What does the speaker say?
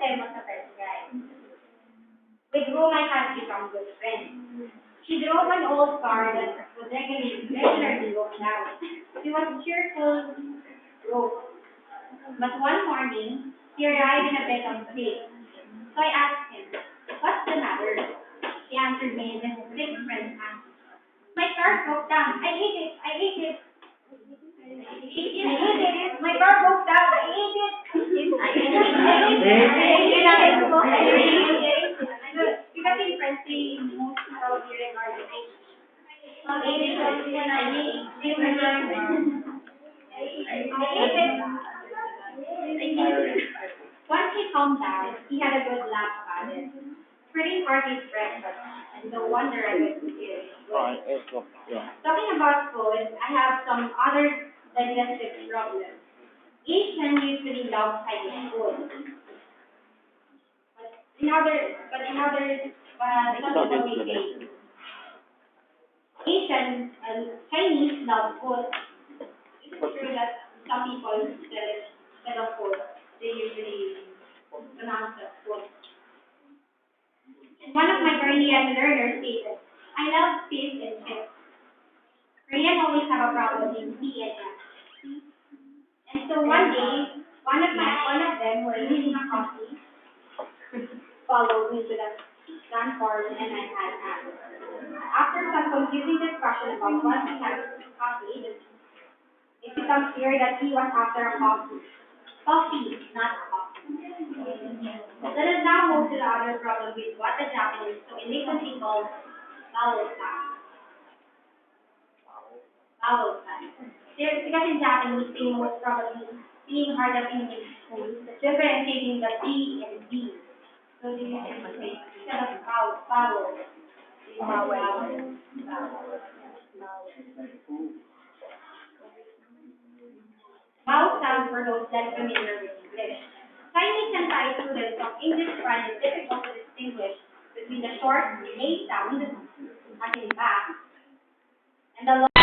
them was a French guy, with whom I had become good friends. She drove an old car that was regularly broken down. She was cheerful, broke. But one morning, he arrived in a bit of state. So I asked him, "What's the matter?" He answered me in this thick French accent. "My car broke down. I ate it. I ate it. I ate it. My car broke down. I ate it. I ate it. I ate it. Because in French, they most probably regard it. I ate it. Once he calmed down, he had a good laugh about it. Pretty hearty breakfast, and no wonder I was serious. Alright, let's go. Yeah. Talking about food, I have some other digestive problems. Asians usually love Chinese food, but some Not people yesterday. may say Asian Chinese love food. It is true that some people sell it instead of food. They usually pronounce it food. And one of my Korean learners stated, "I love fish and chips." Korean always have a problem in C and F. And so one day, one of them were using a coffee, followed me to the platform, and I had asked. After some confusing discussion about what he had coffee, it becomes clear that he was after a coffee. Coffee, not coffee. Let us now move to the other problem with what the Japanese so innocently call vowel sound. Vowel sound. Because in Japanese, they most probably being hard at English, differentiating the B and D. So they usually say instead of vowel, they say vowel. Vowel sound for those less familiar with English. Chinese and Thai students of English find it difficult to distinguish between the short A sound, as in back, and the long